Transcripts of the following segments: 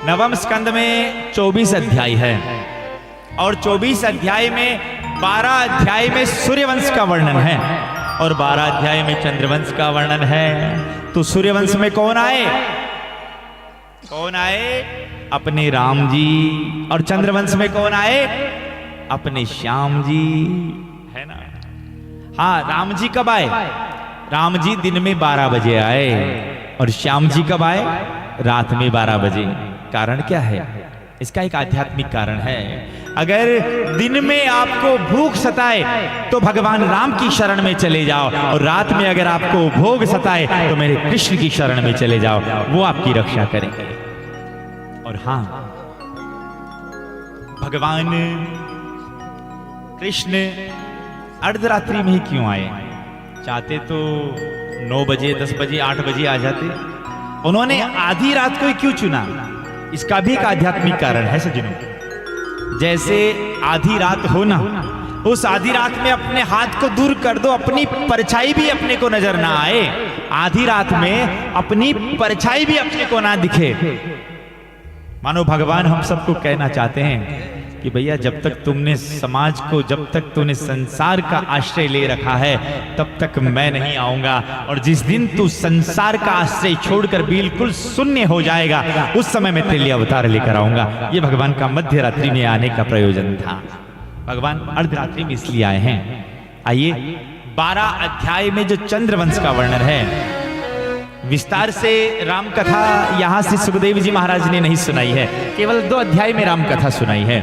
नवम स्कंद में 24 अध्याय है और 24 अध्याय में 12 अध्याय में सूर्यवंश का वर्णन है और 12 अध्याय में चंद्रवंश का वर्णन है। तो सूर्यवंश में कौन आए? कौन आए? अपने राम जी। और चंद्रवंश में कौन आए? अपने श्याम जी, है ना। हाँ, राम जी कब आए? राम जी दिन में 12 बजे आए और श्याम जी कब आए? रात में 12 बजे। कारण क्या है? इसका एक आध्यात्मिक कारण है। अगर दिन में आपको भूख सताए तो भगवान राम की शरण में चले जाओ और रात में अगर आपको भोग सताए तो मेरे कृष्ण की शरण में चले जाओ, वो आपकी रक्षा करेंगे। और हां, भगवान कृष्ण अर्धरात्रि में ही क्यों आए? चाहते तो 9 बजे, 10 बजे, 8 बजे आ जाते। उन्होंने आधी रात को ही क्यों चुना? इसका भी एक आध्यात्मिक कारण है सज्जनों। जैसे आधी रात हो ना, उस आधी रात में अपने हाथ को दूर कर दो, अपनी परछाई भी अपने को नजर ना आए। आधी रात में अपनी परछाई भी अपने को ना दिखे। मानो भगवान हम सबको कहना चाहते हैं कि भैया जब तक तुमने समाज को, जब तक तुमने संसार का आश्रय ले रखा है, तब तक मैं नहीं आऊंगा। और जिस दिन तू संसार का आश्रय छोड़कर बिल्कुल शून्य हो जाएगा, उस समय मैं तेरे लिए अवतार लेकर आऊंगा। ये भगवान का मध्य रात्रि में आने का प्रयोजन था। भगवान अर्धरात्रि में इसलिए आए हैं। आइए 12 अध्याय में जो चंद्रवंश का वर्णन है, विस्तार से राम कथा यहां से सुखदेव जी महाराज ने नहीं सुनाई है, केवल 2 अध्याय में राम कथा सुनाई है।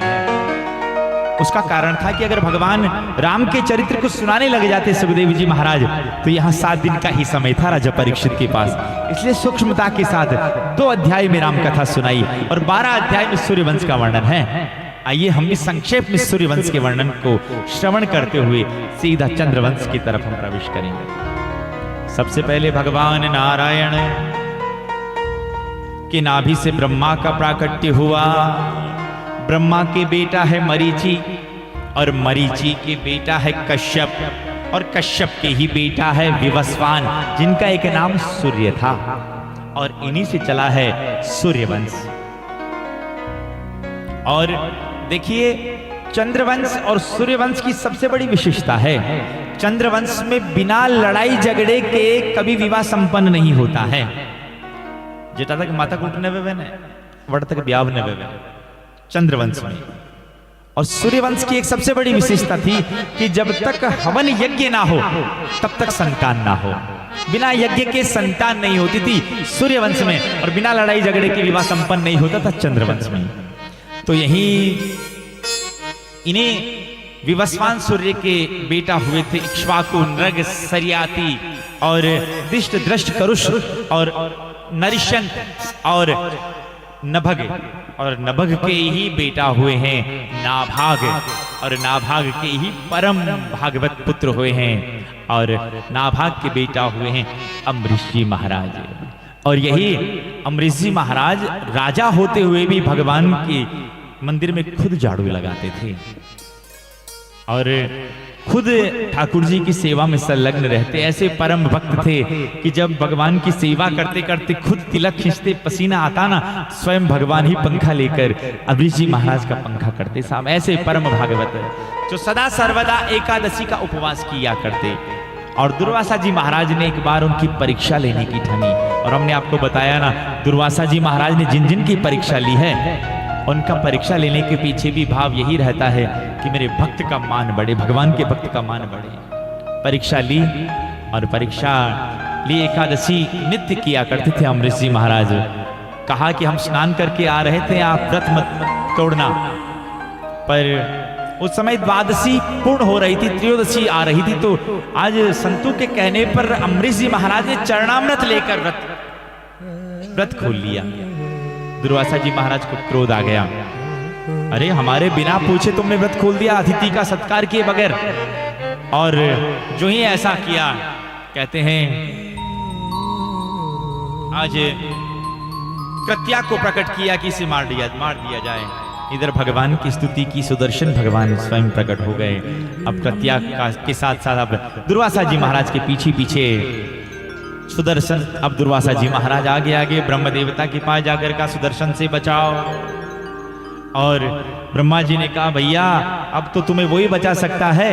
उसका कारण था कि अगर भगवान राम के चरित्र को सुनाने लग जाते सुखदेव जी महाराज, तो यहां 7 दिन का ही समय था राजा परीक्षित के पास। इसलिए सूक्ष्मता के साथ 2 अध्याय में राम कथा सुनाई और 12 अध्याय में सूर्यवंश का वर्णन है। आइए हम भी संक्षेप में सूर्यवंश के वर्णन को श्रवण करते हुए सीधा चंद्रवंश की तरफ हम प्रवेश करेंगे। सबसे पहले भगवान नारायण के नाभि से ब्रह्मा का प्राकट्य हुआ। ब्रह्मा के बेटा है मरीचि और मरीचि के बेटा है कश्यप और कश्यप के ही बेटा है विवस्वान, जिनका एक नाम सूर्य था। और इन्हीं से चला है सूर्यवंश। और देखिए, चंद्रवंश और सूर्यवंश की सबसे बड़ी विशेषता है, चंद्रवंश में बिना लड़ाई झगड़े के कभी विवाह संपन्न नहीं होता है। जेटा तक माता कूटने वे ने वड़ तक ब्याह ने वे चंद्रवंश में। और सूर्यवंश की एक सबसे बड़ी विशेषता थी कि जब तक हवन यज्ञ ना हो तब तक संतान ना हो। बिना यज्ञ के संतान नहीं होती थी सूर्यवंश में, और बिना लड़ाई झगड़े के विवाह संपन्न नहीं होता था चंद्रवंश में। तो यही इन्हें विवस्वान सूर्य के बेटा हुए थे इक्ष्वाकु, नृग, सरियाती और दिष्ट, दृष्ट, करुष और नरिशंत और नभग। और नभग के ही बेटा हुए हैं नाभाग, और नाभाग के ही परम भागवत पुत्र हुए हैं। और नाभाग के बेटा हुए हैं अम्बरीश जी महाराज। और यही अम्बरीश जी महाराज राजा होते हुए भी भगवान के मंदिर में खुद झाड़ू लगाते थे और खुद ठाकुर जी की सेवा में संलग्न रहते। ऐसे परम भक्त थे कि जब भगवान की सेवा करते करते खुद तिलक खींचते, पसीना आता ना, स्वयं भगवान ही पंखा लेकर अम्बरीश जी महाराज का पंखा करते साहब। ऐसे परम भागवत जो सदा सर्वदा एकादशी का उपवास किया करते। और दुर्वासा जी महाराज ने एक बार उनकी परीक्षा लेने की ठानी, और हमने आपको बताया ना, दुर्वासा जी महाराज ने जिन जिन की परीक्षा ली है, उनका परीक्षा लेने के पीछे भी भाव यही रहता है कि मेरे भक्त का मान बढ़े, भगवान के भक्त का मान बढ़े। परीक्षा ली, और परीक्षा ली एकादशी नित्य किया करते थे अम्बरीश जी महाराज। कहा कि हम स्नान करके आ रहे थे, आप व्रत मत तोड़ना। पर उस समय द्वादशी पूर्ण हो रही थी, त्रयोदशी आ रही थी। तो आज संतों के कहने पर अम्बरीश जी महाराज ने चरणामृत लेकर व्रत खोल लिया। दुर्वासा जी महाराज को क्रोध आ गया, अरे हमारे बिना पूछे तुमने व्रत खोल दिया, अतिथि का सत्कार किए बगैर। और जो ही ऐसा किया, कहते हैं आज कृत्या को प्रकट किया कि इसे मार दिया जाए। इधर भगवान की स्तुति की, सुदर्शन भगवान स्वयं प्रकट हो गए। अब कृत्या के साथ साथ अब दुर्वासा जी महाराज के पीछे पीछे सुदर्शन। अब दुर्वासा जी महाराज आगे ब्रह्म देवता के पास जाकर का सुदर्शन से बचाओ। और ब्रह्मा जी ने कहा भैया अब तो तुम्हें वही बचा सकता है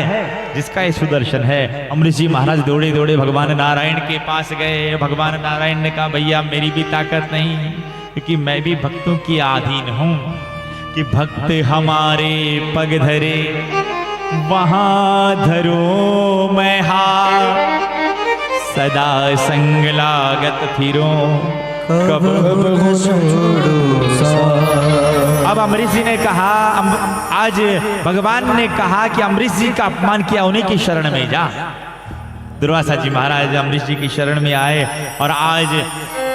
जिसका ये सुदर्शन है। अमरीश जी महाराज दौड़े दौड़े भगवान नारायण के पास गए। भगवान नारायण ने कहा भैया मेरी भी ताकत नहीं, क्योंकि मैं भी भक्तों की अधीन हूँ। कि भक्त हमारे पग धरे वहां धरो मैं हाथ, सदा संग लागत फिरो कब अब अमरीश जी ने कहा, आज भगवान ने कहा कि अमरीश जी का अपमान किया, उन्हीं की शरण में जा। दुर्वासा जी महाराज अमरीश जी की शरण में आए और आज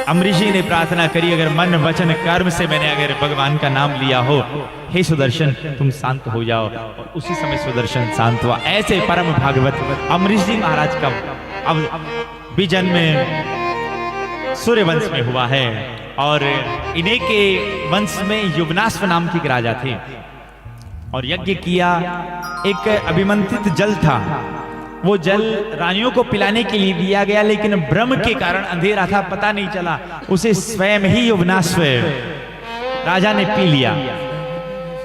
अमरीश जी ने प्रार्थना करी, अगर मन वचन कर्म से मैंने अगर भगवान का नाम लिया हो, हे सुदर्शन तुम शांत हो जाओ। और उसी समय सुदर्शन शांत हुआ। ऐसे परम भागवत अमरीश जी महाराज का अब बीजन में सूर्य वंश में हुआ है। और इन्हीं के वंश में युवनाश्व नाम के राजा थे और यज्ञ किया। एक अभिमंत्रित जल था, वो जल रानियों को पिलाने के लिए दिया गया, लेकिन ब्रह्म के कारण अंधेरा था, पता नहीं चला। उसे स्वयं ही युवनाश्व राजा ने पी लिया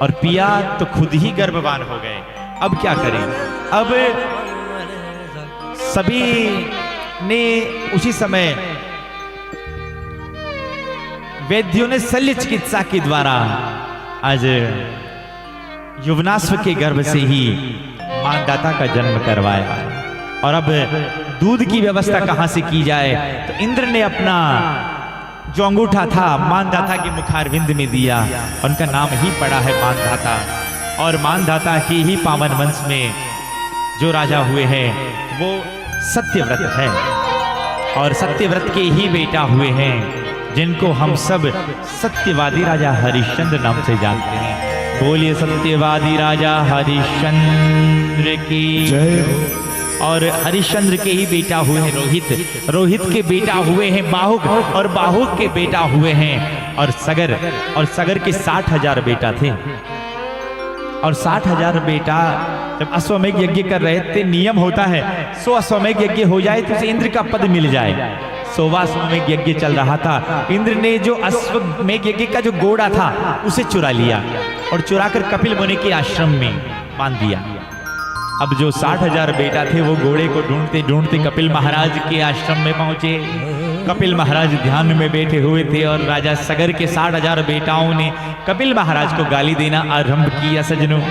और पिया तो खुद ही गर्भवान हो गए। अब क्या करें? अब सभी ने उसी समय वैद्यों ने शल्य चिकित्सा के द्वारा आज युवनाश्व के गर्भ से ही मानदाता का जन्म करवाया। और अब दूध की व्यवस्था कहां से की जाए, तो इंद्र ने अपना जो अंगूठा था मानदाता के मुखारविंद में दिया। उनका नाम ही पड़ा है मानदाता। और मानदाता की ही पावन वंश में जो राजा हुए हैं वो सत्यव्रत है, और सत्यव्रत के ही बेटा हुए हैं जिनको हम सब सत्यवादी राजा हरिश्चंद्र नाम से जानते हैं। बोलिए सत्यवादी राजा हरिश्चंद्र की जय। और हरिश्चंद्र के ही बेटा हुए हैं रोहित, रोहित के बेटा हुए हैं बाहुक, और बाहुक के बेटा हुए हैं और सगर, और सगर के 60,000 बेटा थे। और 60,000 बेटा जब अश्वमेघ यज्ञ कर रहे थे, नियम होता है 100 अश्वमेघ यज्ञ हो जाए तो उसे इंद्र का पद मिल जाए। 100वां अश्वमेघ यज्ञ चल रहा था, इंद्र ने जो अश्वमेघ यज्ञ का जो घोड़ा था उसे चुरा लिया और चुराकर कपिल मुनि के आश्रम में बांध दिया। अब जो 60,000 बेटा थे वो घोड़े को ढूंढते ढूंढते कपिल महाराज के आश्रम में पहुंचे। कपिल महाराज ध्यान में बैठे हुए थे और राजा सगर के 60,000 बेटाओं ने कपिल महाराज को गाली देना आरंभ किया। सजनों,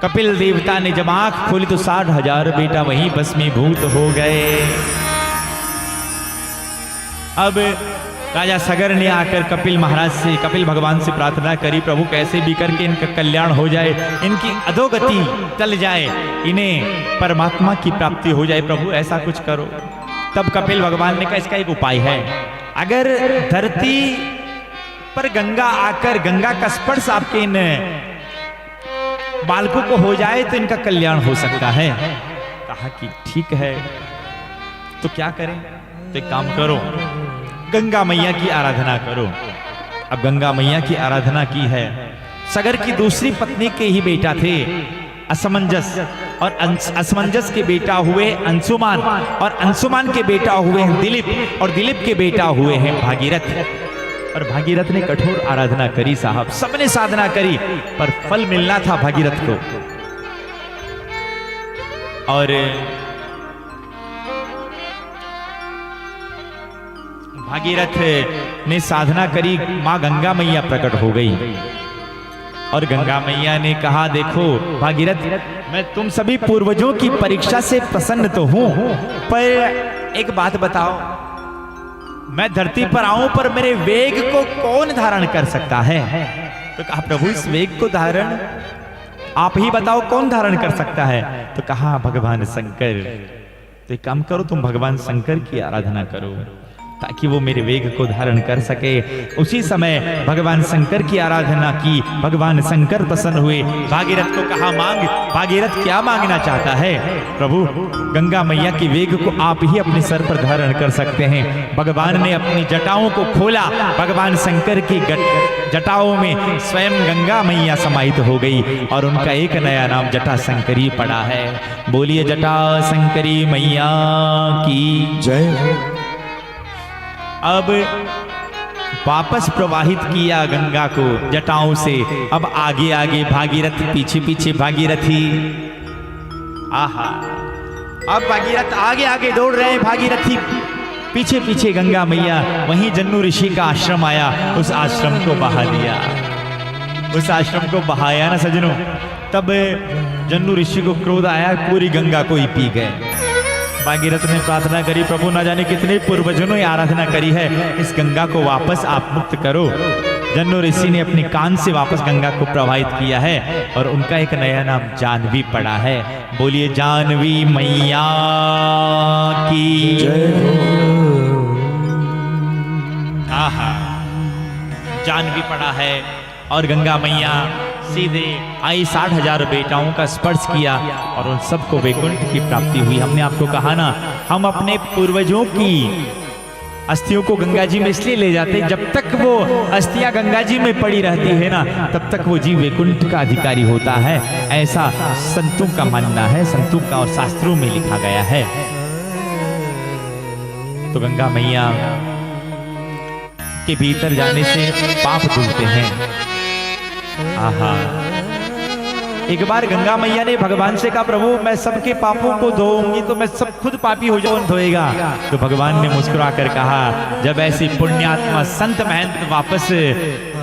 कपिल देवता ने जब आंख खोली तो 60,000 बेटा वहीं भस्मीभूत हो गए। अब राजा सगर ने आकर कपिल महाराज से, कपिल भगवान से प्रार्थना करी, प्रभु कैसे भी करके इनका कल्याण हो जाए, इनकी अधोगति टल जाए, इन्हें परमात्मा की प्राप्ति हो जाए, प्रभु ऐसा कुछ करो। तब कपिल भगवान ने कहा इसका एक उपाय है, अगर धरती पर गंगा आकर गंगा का स्पर्श आपके इन बालकों को हो जाए तो इनका कल्याण हो सकता है। कहा कि ठीक है, तो क्या करें? तो एक काम करो, गंगा मैया की आराधना करो। अब गंगा मैया की आराधना की है। सगर की दूसरी पत्नी के ही बेटा थे असमंजस, और असमंजस के बेटा हुए अंशुमान, और अंशुमान के बेटा हुए हैं दिलीप, और दिलीप के बेटा हुए हैं भागीरथ। और भागीरथ ने कठोर आराधना करी साहब, सबने साधना करी, पर फल मिलना था भागीरथ को। और भागीरथ ने साधना करी, मां गंगा मैया प्रकट हो गई। और गंगा मैया ने कहा देखो भागीरथ, मैं तुम सभी पूर्वजों की परीक्षा से प्रसन्न तो हूं, पर एक बात बताओ, मैं धरती पर आऊं पर मेरे वेग को कौन धारण कर सकता है? तो कहा प्रभु इस वेग को धारण आप ही बताओ कौन धारण कर सकता है? तो कहा भगवान शंकर। तो एक काम करो, तुम भगवान शंकर की आराधना करो ताकि वो मेरे वेग को धारण कर सके। उसी समय भगवान शंकर की आराधना की, भगवान शंकर प्रसन्न हुए। भागीरथ को कहा मांग। भागीरथ क्या मांगना चाहता है? प्रभु गंगा मैया की वेग को आप ही अपने सर पर धारण कर सकते हैं। भगवान ने अपनी जटाओं को खोला, भगवान शंकर की जटाओं में स्वयं गंगा मैया समाहित हो गई और उनका एक नया नाम जटा शंकरी पड़ा है। बोलिए जटा शंकरी मैया की जय। अब वापस प्रवाहित किया गंगा को जटाओं से। अब आगे आगे भागीरथ, पीछे पीछे भागीरथी। आहा, अब भागीरथ आगे आगे दौड़ रहे हैं, भागीरथी पीछे पीछे गंगा मैया। वहीं जन्नू ऋषि का आश्रम आया, उस आश्रम को बहा दिया। उस आश्रम को बहाया ना सजनों, तब जन्नू ऋषि को क्रोध आया, पूरी गंगा को ही पी गए। भागीरथ ने प्रार्थना करी, प्रभु न जाने कितने पूर्वजों ने आराधना करी है, इस गंगा को वापस आप मुक्त करो। जन्नू ऋषि ने अपने कान से वापस गंगा को प्रवाहित किया है और उनका एक नया नाम जानवी पड़ा है। बोलिए जानवी मैया की आहा, जानवी पड़ा है और गंगा मैया सीधे आई 60,000 बेटाओं का स्पर्श किया और उन सबको वैकुंठ की प्राप्ति हुई। हमने आपको कहा ना, हम अपने पूर्वजों की अस्थियों को गंगा जी में इसलिए ले जाते हैं, जब तक वो अस्थियां गंगा जी में पड़ी रहती है ना, तब तक वो जीव वैकुंठ का अधिकारी होता है। ऐसा संतों का मानना है, संतों का और शास्त्रों में लिखा गया है। तो गंगा मैया के भीतर जाने से पाप धुलते हैं। आहा, एक बार गंगा मैया ने भगवान से कहा, प्रभु मैं सबके पापों को धोऊंगी तो मैं सब खुद पापी हो जाऊं, धोएगा? तो भगवान ने मुस्कुरा कर कहा, जब ऐसी पुण्यात्मा संत महंत वापस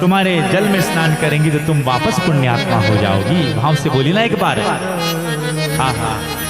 तुम्हारे जल में स्नान करेंगी तो तुम वापस पुण्यात्मा हो जाओगी। भाव से बोली ना एक बार। आहा,